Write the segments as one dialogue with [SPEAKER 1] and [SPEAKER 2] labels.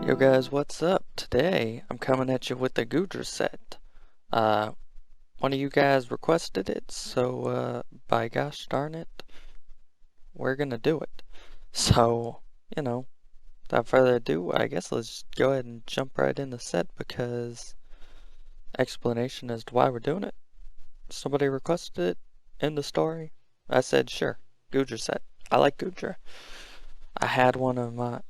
[SPEAKER 1] Yo guys, what's up? Today I'm coming at you with the Goodra set. Uh, One of you guys requested it, so by gosh darn it, we're gonna do it. So, you know, without further ado, I guess let's go ahead and jump right in the set because explanation as to why we're doing it. Somebody requested it in the story. I said sure, Goodra set. I like Goodra. I had one of my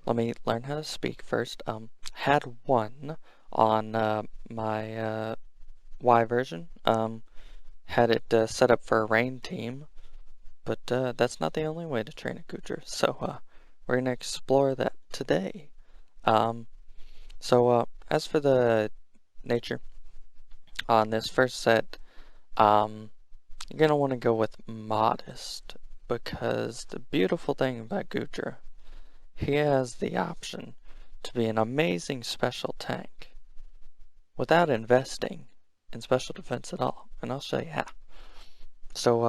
[SPEAKER 1] Let me learn how to speak first. Had one on my Y version. Had it set up for a rain team, but that's not the only way to train a Goodra. So we're gonna explore that today. Um, as for the nature on this first set, you're gonna want to go with modest because the beautiful thing about Goodra, he has the option to be an amazing special tank without investing in special defense at all, and I'll show you how. So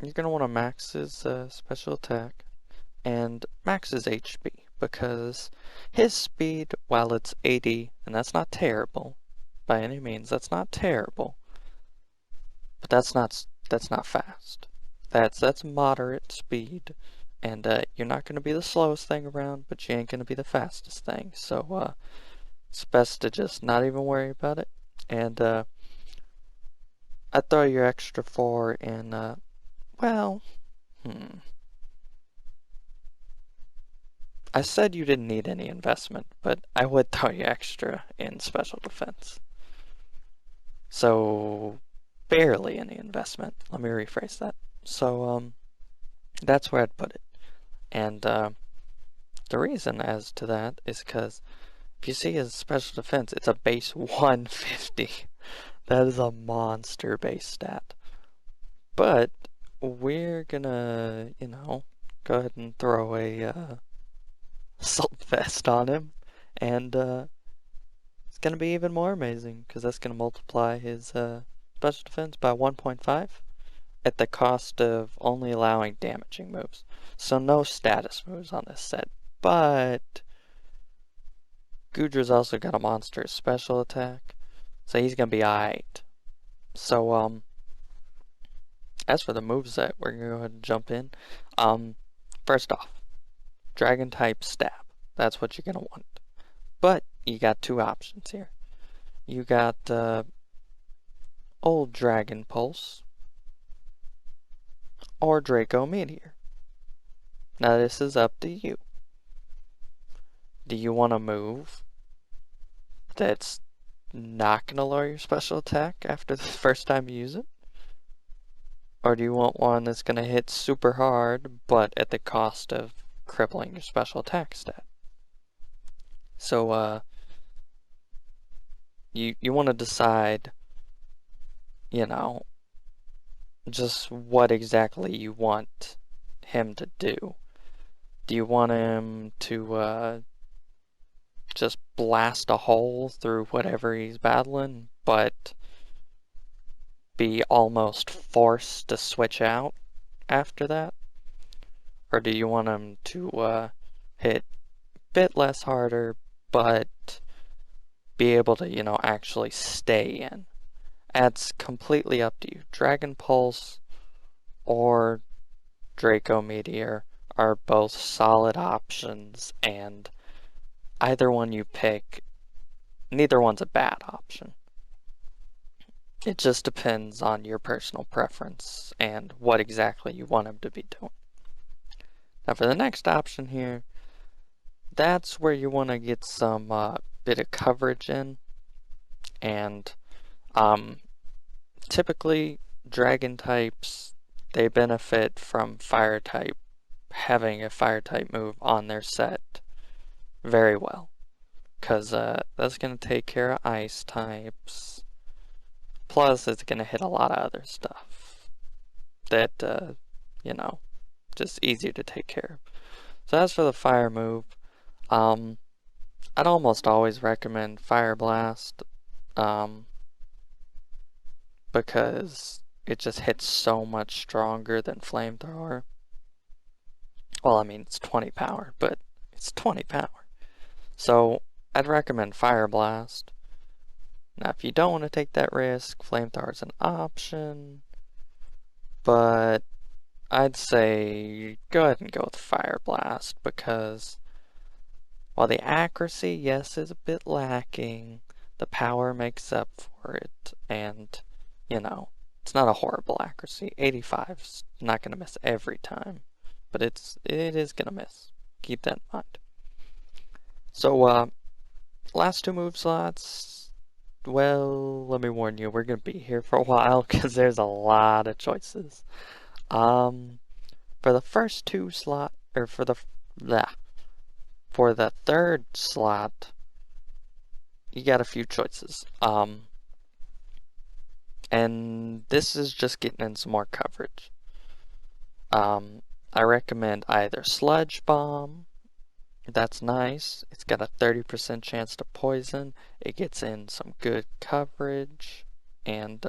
[SPEAKER 1] you're going to want to max his special attack and max his HP because his speed, while it's 80, and that's not terrible by any means, that's not terrible, but that's not fast. That's moderate speed, and you're not going to be the slowest thing around, but you ain't going to be the fastest thing. So it's best to just not even worry about it. And I'd throw your extra 4 in, well, I said you didn't need any investment, but I would throw you extra in special defense. So, barely any investment. Let me rephrase that. So, that's where I'd put it. And the reason as to that is because if you see his special defense, it's a base 150. That is a monster base stat. But we're gonna, go ahead and throw a assault vest on him, and it's gonna be even more amazing because that's gonna multiply his special defense by 1.5 at the cost of only allowing damaging moves. So no status moves on this set, but Goodra's also got a monster special attack, so he's gonna be alright. So as for the moveset, we're gonna go ahead and jump in. First off, dragon type stab. That's what you're gonna want. But you got two options here. You got old dragon pulse or Draco meteor. Now this is up to you. Do you want to move that's not gonna lower your special attack after the first time you use it? Or do you want one that's gonna hit super hard but at the cost of crippling your special attack stat? So you want to decide, just what exactly you want him to do. Do you want him to just blast a hole through whatever he's battling, but be almost forced to switch out after that? Or do you want him to hit a bit less harder, but be able to, actually stay in? That's completely up to you. Dragon Pulse or Draco Meteor are both solid options, and either one you pick, neither one's a bad option. It just depends on your personal preference and what exactly you want him to be doing. Now for the next option here, that's where you want to get some bit of coverage in, and typically dragon types, they benefit from fire type having a fire type move on their set very well, because that's going to take care of ice types, plus it's going to hit a lot of other stuff that just easier to take care of. So as for the fire move, I'd almost always recommend Fire Blast, because it just hits so much stronger than Flamethrower. Well, I mean, it's 20 power, but it's 20 power. So I'd recommend Fire Blast. Now, if you don't want to take that risk, Flamethrower is an option, but I'd say go ahead and go with Fire Blast because while the accuracy, yes, is a bit lacking, the power makes up for it, and, you know, it's not a horrible accuracy. 85's not going to miss every time, but it is going to miss. Keep that in mind. So, last two move slots, well, let me warn you, we're going to be here for a while because there's a lot of choices. For the first two slot, or for the third slot, you got a few choices. And this is just getting in some more coverage. I recommend either Sludge Bomb. That's nice. It's got a 30% chance to poison. It gets in some good coverage and,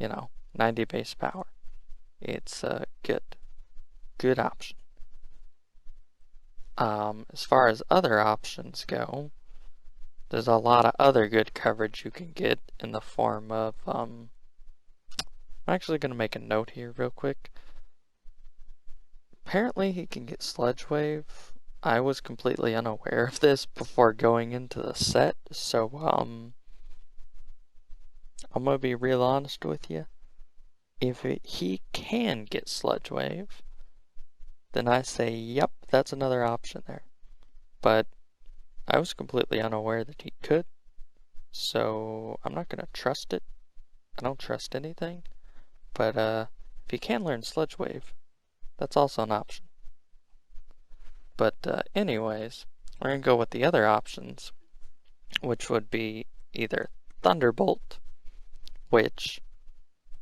[SPEAKER 1] 90 base power. It's a good option. As far as other options go, there's a lot of other good coverage you can get in the form of, I'm actually going to make a note here real quick. Apparently he can get Sludge Wave. I was completely unaware of this before going into the set, so I'm gonna be real honest with you. If he can get Sludge Wave, then I say, yep, that's another option there. But I was completely unaware that he could, so I'm not gonna trust it. I don't trust anything, but if he can learn Sludge Wave, that's also an option. But anyways, we're gonna go with the other options, which would be either Thunderbolt, which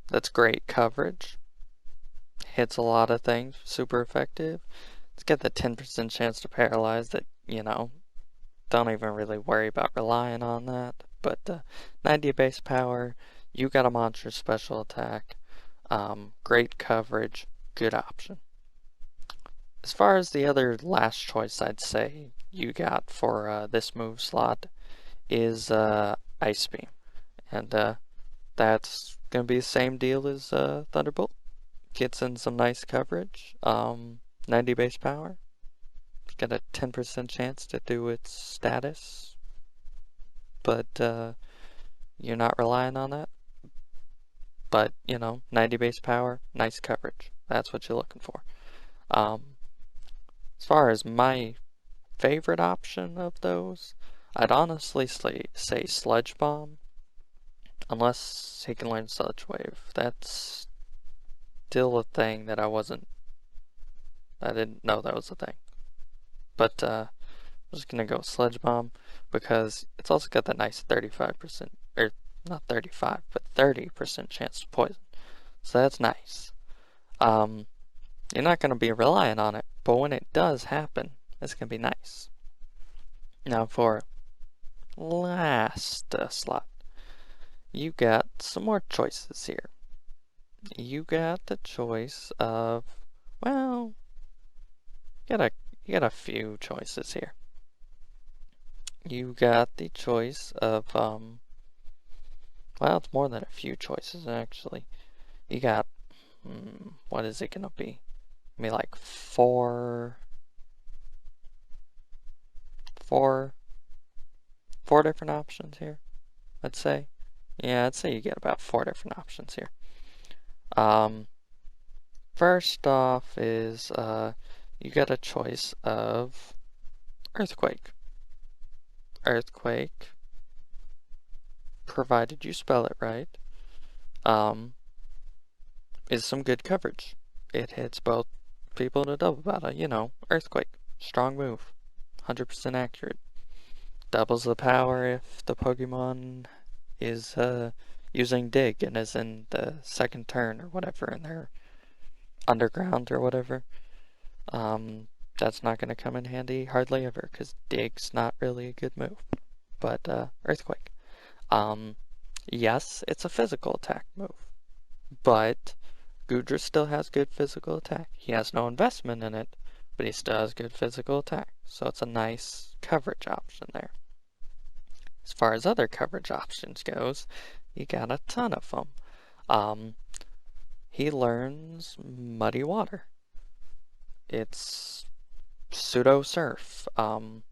[SPEAKER 1] that's great coverage, hits a lot of things, super effective. It's got the 10% chance to paralyze that, don't even really worry about relying on that. But 90 base power, you got a monster special attack, great coverage, good option. As far as the other last choice I'd say you got for this move slot is Ice Beam. And that's going to be the same deal as Thunderbolt. Gets in some nice coverage, 90 base power. It's got a 10% chance to do its status, but you're not relying on that. But, 90 base power, nice coverage. That's what you're looking for. As far as my favorite option of those, I'd honestly say Sludge Bomb, unless he can learn Sludge Wave. That's still a thing that I didn't know that was a thing. But I'm just gonna go Sludge Bomb because it's also got that nice 35%, or not 35, but 30% chance to poison. So that's nice. You're not gonna be relying on it, but when it does happen, it's gonna be nice. Now for last slot, you got some more choices here. You got the choice of, well, you got a few choices here. You got the choice of, well, it's more than a few choices actually. You got, what is it gonna be? Maybe like four different options here, I'd say. Yeah, I'd say you get about 4 different options here. First off is, you got a choice of Earthquake. Earthquake, provided you spell it right, is some good coverage. It hits both people in a double battle, Earthquake, strong move, 100% accurate. Doubles the power if the Pokemon is using Dig and is in the second turn or whatever in their underground or whatever. That's not going to come in handy hardly ever because Dig's not really a good move. But Earthquake. Yes, it's a physical attack move, but Goodra still has good physical attack. He has no investment in it, but he still has good physical attack. So it's a nice coverage option there. As far as other coverage options goes, you got a ton of them. He learns Muddy Water. It's pseudo surf. 90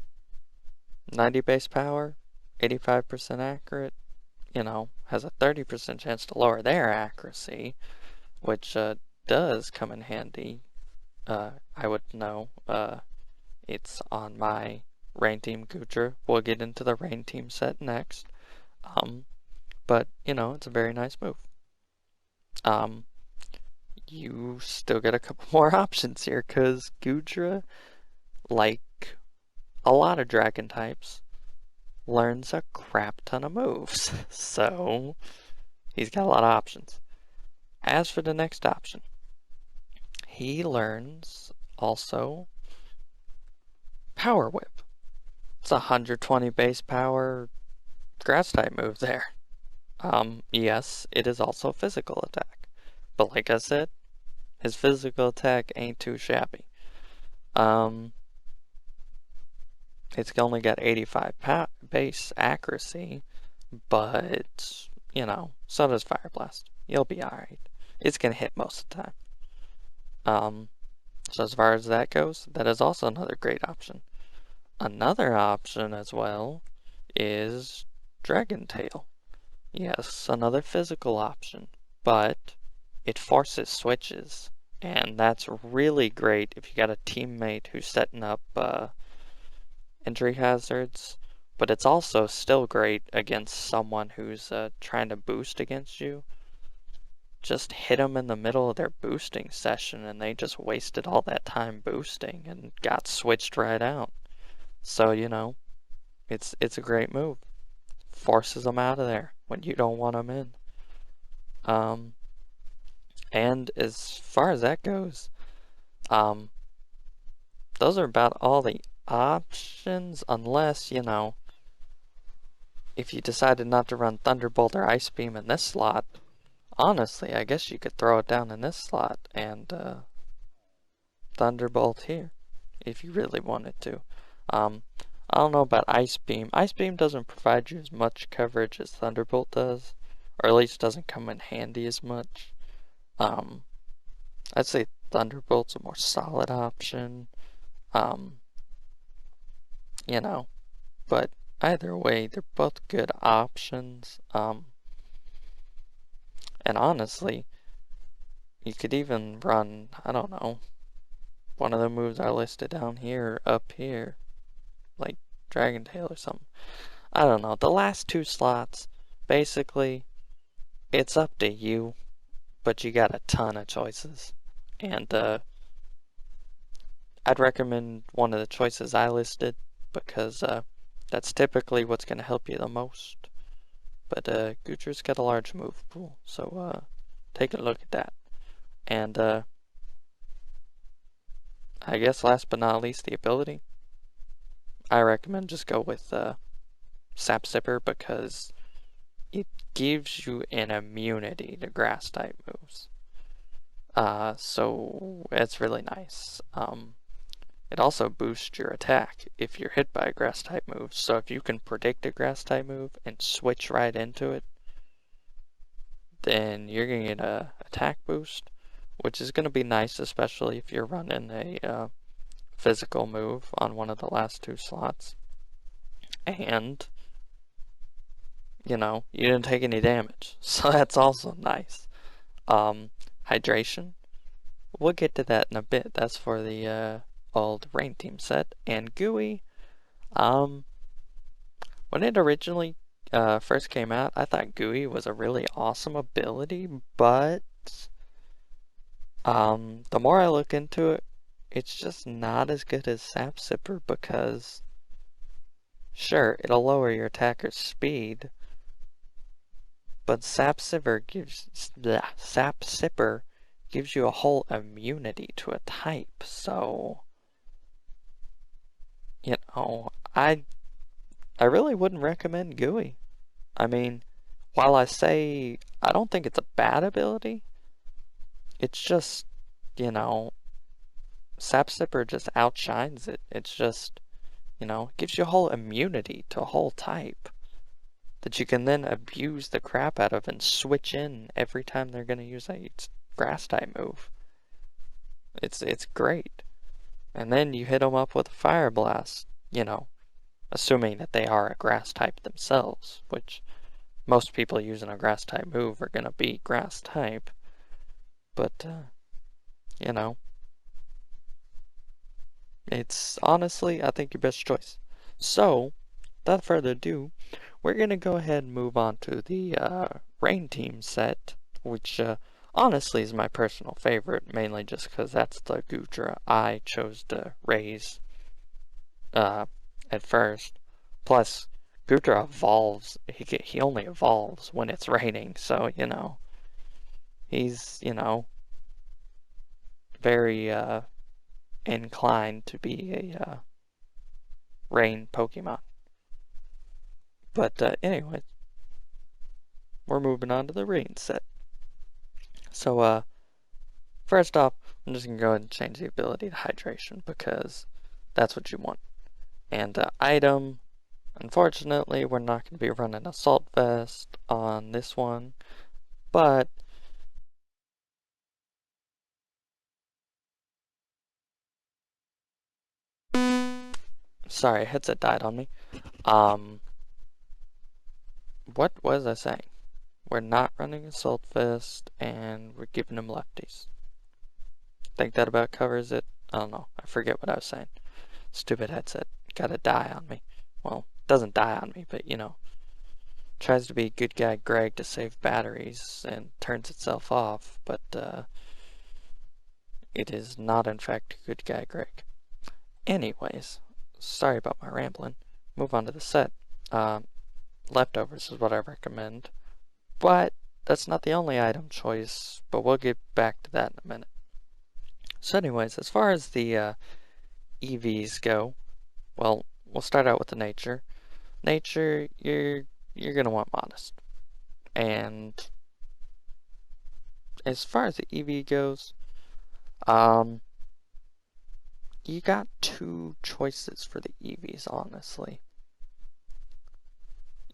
[SPEAKER 1] base power, 85% accurate, has a 30% chance to lower their accuracy, which does come in handy. I would know. It's on my rain team Goodra. We'll get into the rain team set next. But, it's a very nice move. You still get a couple more options here, because Goodra, like a lot of dragon types, learns a crap ton of moves. So, he's got a lot of options. As for the next option, he learns also Power Whip. It's a 120 base power grass type move there. Yes, it is also physical attack. But like I said, his physical attack ain't too shabby. It's only got 85 base accuracy, but, so does Fire Blast. You'll be alright. It's gonna hit most of the time. So as far as that goes, that is also another great option. Another option as well is Dragon Tail. Yes, another physical option, but it forces switches, and that's really great if you got a teammate who's setting up entry hazards, but it's also still great against someone who's trying to boost against you. Just hit them in the middle of their boosting session and they just wasted all that time boosting and got switched right out. So, it's a great move. Forces them out of there when you don't want them in. And as far as that goes, those are about all the options, unless, if you decided not to run Thunderbolt or Ice Beam in this slot, honestly, I guess you could throw it down in this slot and Thunderbolt here, if you really wanted to. I don't know about Ice Beam. Ice Beam doesn't provide you as much coverage as Thunderbolt does, or at least doesn't come in handy as much. I'd say Thunderbolt's a more solid option. But either way, they're both good options. And honestly, you could even run, I don't know, one of the moves I listed down here, up here, like Dragon Tail or something. I don't know. The last two slots, basically, it's up to you, but you got a ton of choices. And I'd recommend one of the choices I listed, because that's typically what's going to help you the most. But Goodra's got a large move pool, so take a look at that. And I guess last but not least, the ability. I recommend just go with Sap Sipper, because it gives you an immunity to grass type moves. So it's really nice. It also boosts your attack if you're hit by a grass type move. So if you can predict a grass type move and switch right into it, then you're going to get a attack boost, which is going to be nice, especially if you're running a physical move on one of the last two slots. And, you didn't take any damage, so that's also nice. Hydration, we'll get to that in a bit. That's for the old rain team set. And Gooey, when it originally first came out, I thought Gooey was a really awesome ability, but the more I look into it, it's just not as good as Sap Sipper, because sure, it'll lower your attacker's speed, but Sap Sipper gives you a whole immunity to a type. So, I really wouldn't recommend Gooey. I mean, while I say I don't think it's a bad ability, it's just, Sap Sipper just outshines it. It's just, gives you a whole immunity to a whole type that you can then abuse the crap out of and switch in every time they're going to use a grass type move. It's great. And then you hit them up with a Fire Blast, assuming that they are a grass type themselves, which most people using a grass type move are going to be grass type. But, it's honestly, I think, your best choice. So, without further ado, we're going to go ahead and move on to the Rain Team set, which honestly is my personal favorite, mainly just because that's the Goodra I chose to raise at first. Plus, Goodra evolves. He only evolves when it's raining, so, he's, very inclined to be a rain Pokemon. But anyway, we're moving on to the rain set. So first off, I'm just going to go ahead and change the ability to hydration because that's what you want. And item, unfortunately, we're not going to be running Assault Vest on this one, but sorry, headset died on me. What was I saying? We're not running Assault Vest, and we're giving them lefties. Think that about covers it? I don't know. I forget what I was saying. Stupid headset. Gotta die on me. Well, doesn't die on me, but tries to be good guy Greg to save batteries and turns itself off, but it is not in fact good guy Greg. Anyways, sorry about my rambling. Move on to the set. Leftovers is what I recommend, but that's not the only item choice, but we'll get back to that in a minute. So anyways, as far as the EVs go, well, we'll start out with the nature. Nature, you're gonna want modest. And as far as the EV goes, you got two choices for the EVs, honestly.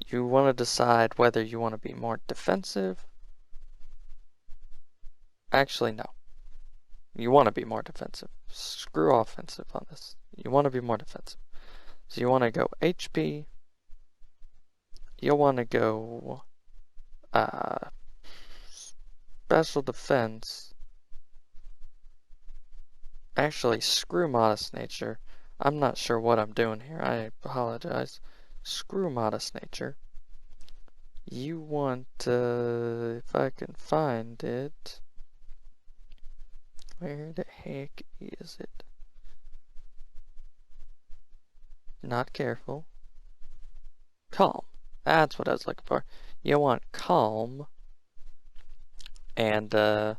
[SPEAKER 1] You want to decide whether you want to be more defensive. Actually, no. You want to be more defensive. Screw offensive on this. You want to be more defensive. So you want to go HP. You'll want to go special defense. Actually, screw modest nature. I'm not sure what I'm doing here. I apologize. Screw modest nature. You want, if I can find it. Where the heck is it? Not careful. Calm. That's what I was looking for. You want calm. And, throw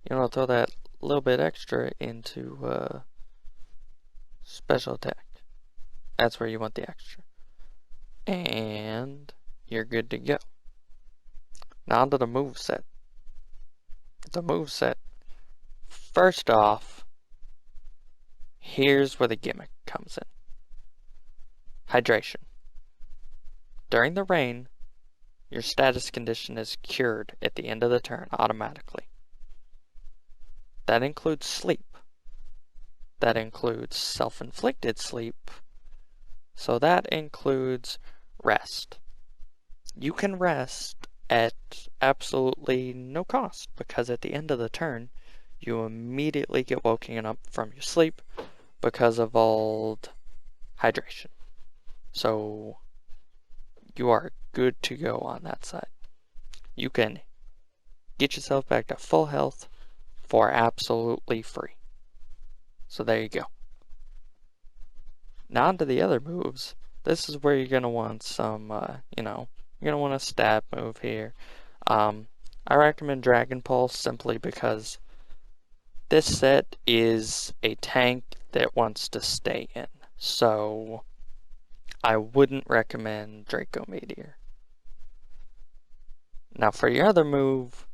[SPEAKER 1] that little bit extra into, special attack. That's where you want the extra. And you're good to go. Now onto the moveset. The moveset. First off, here's where the gimmick comes in. Hydration. During the rain, your status condition is cured at the end of the turn automatically. That includes sleep. That includes self-inflicted sleep. So that includes rest. You can rest at absolutely no cost because at the end of the turn, you immediately get woken up from your sleep because of old hydration. So you are good to go on that side. You can get yourself back to full health for absolutely free. So there you go. Now on to the other moves. This is where you're going to want some, you're going to want a stab move here. I recommend Dragon Pulse simply because this set is a tank that wants to stay in. So I wouldn't recommend Draco Meteor. Now for your other move,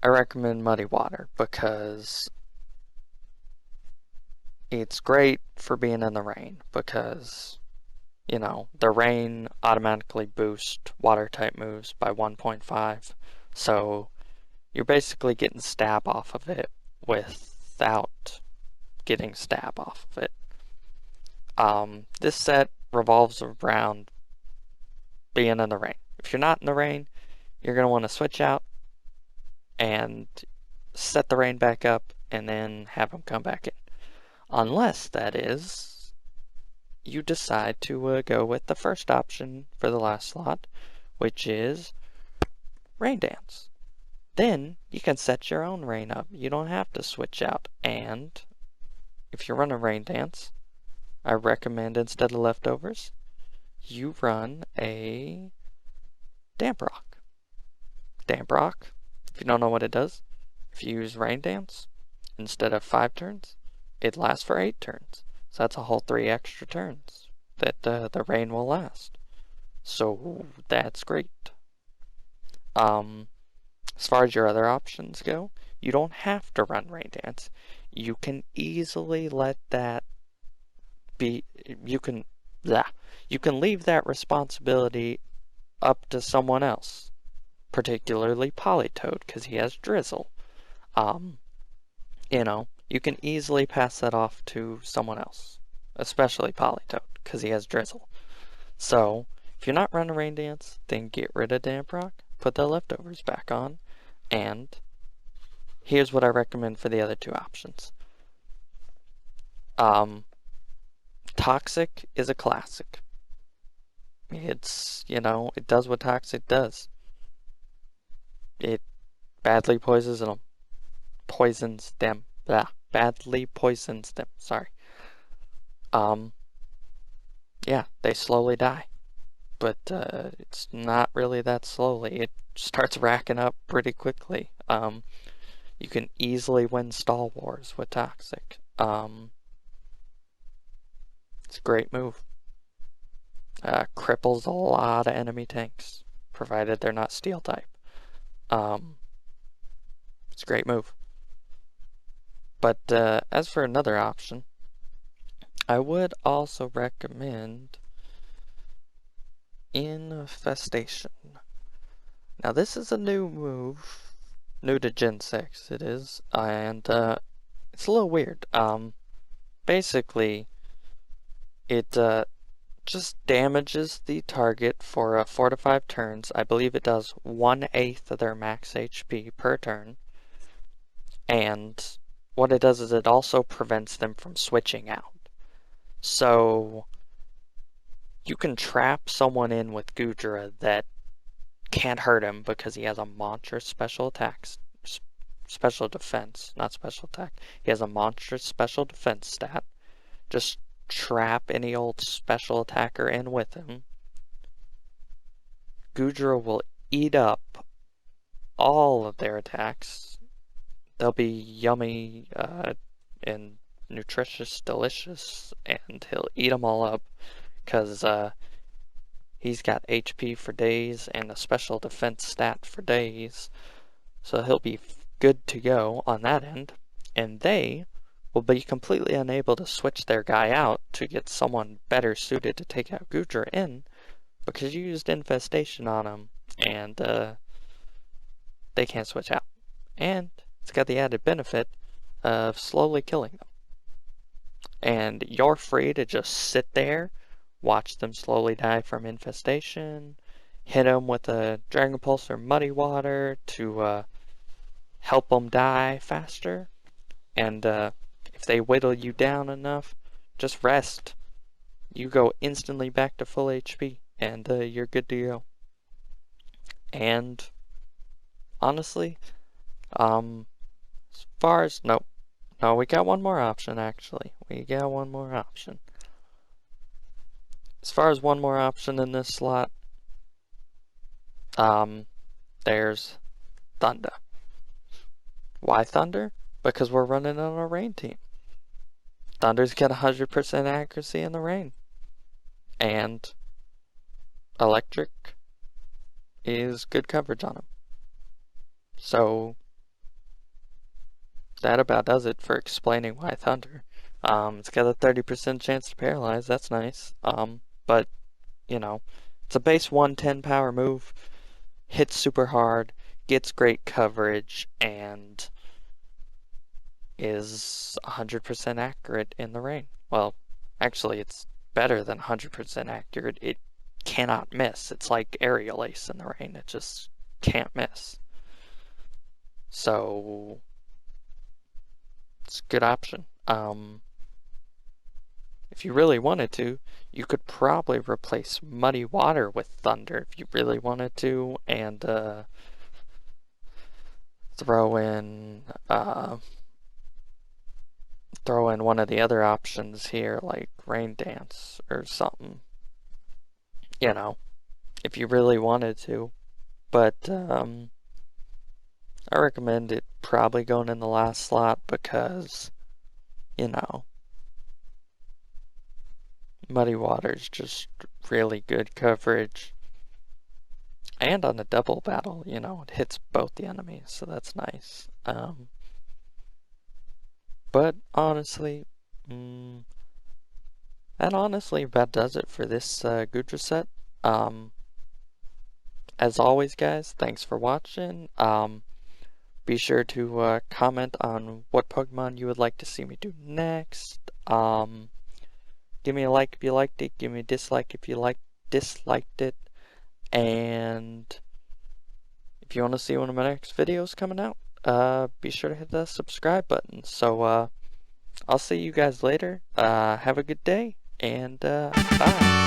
[SPEAKER 1] I recommend Muddy Water because It's great for being in the rain because, you know, the rain automatically boosts water type moves by 1.5. So you're basically getting stab off of it without getting stab off of it. This set revolves around being in the rain. If you're not in the rain, you're going to want to switch out and set the rain back up and then have them come back in. Unless, that is, you decide to go with the first option for the last slot, which is Rain Dance. Then you can set your own rain up. You don't have to switch out. And if you run a Rain Dance, I recommend instead of leftovers, you run a Damp Rock. Damp Rock, if you don't know what it does, if you use Rain Dance, instead of 5 turns, it lasts for 8 turns. So that's a whole 3 extra turns that the rain will last. So that's great. As far as your other options go, you don't have to run Rain Dance. You can easily let that be, you can leave that responsibility up to someone else, particularly Politoed, because he has Drizzle. You know, you can easily pass that off to someone else, especially Politoed, because he has Drizzle. So, if you're not running Rain Dance, then get rid of Damp Rock, put the leftovers back on, and here's what I recommend for the other 2 options. Toxic is a classic. It's, you know, it does what Toxic does. It badly poisons them. Badly poisons them. Sorry. Yeah, they slowly die. But it's not really that slowly. It starts racking up pretty quickly. You can easily win stall wars with Toxic. It's a great move. Cripples a lot of enemy tanks, provided they're not steel type. It's a great move. But as for another option, I would also recommend Infestation. Now this is a new move, new to Gen 6 it is, and it's a little weird. Basically, it just damages the target for 4 to 5 turns. I believe it does 1/8 of their max HP per turn. And what it does is it also prevents them from switching out. So you can trap someone in with Goodra that can't hurt him because he has a monstrous special attacks, special defense, not special attack. He has a monstrous special defense stat. Just trap any old special attacker in with him. Goodra will eat up all of their attacks. They'll be yummy and nutritious, delicious, and he'll eat them all up because he's got HP for days and a special defense stat for days. So he'll be good to go on that end. And they will be completely unable to switch their guy out to get someone better suited to take out Goodra in because you used Infestation on them and they can't switch out. And it's got the added benefit of slowly killing them. And you're free to just sit there, watch them slowly die from Infestation, hit them with a Dragon Pulse or Muddy Water to help them die faster. And if they whittle you down enough, just rest. You go instantly back to full HP, and you're good to go. And honestly, as far as no, we got one more option actually. We got one more option. As far as one more option in this slot, there's Thunder. Why Thunder? Because we're running on a rain team. Thunder's got 100% accuracy in the rain. And Electric is good coverage on him. So that about does it for explaining why Thunder. It's got a 30% chance to paralyze. That's nice. But you know, it's a base 110 power move. Hits super hard, gets great coverage, and is 100% accurate in the rain. Well, actually, it's better than 100% accurate. It cannot miss. It's like aerial ace in the rain. It just can't miss. So it's a good option. If you really wanted to, you could probably replace Muddy Water with Thunder if you really wanted to, and throw in one of the other options here, like Rain Dance or something. You know, if you really wanted to. But I recommend it probably going in the last slot because, you know, Muddy Water's just really good coverage. And on a double battle, you know, it hits both the enemies, so that's nice. But honestly, that honestly about does it for this Goodra set. As always, guys, thanks for watching. Be sure to comment on what Pokemon you would like to see me do next. Give me a like if you liked it. Give me a dislike if you disliked it. And if you want to see one of my next videos coming out, be sure to hit the subscribe button. So I'll see you guys later. Have a good day, and bye.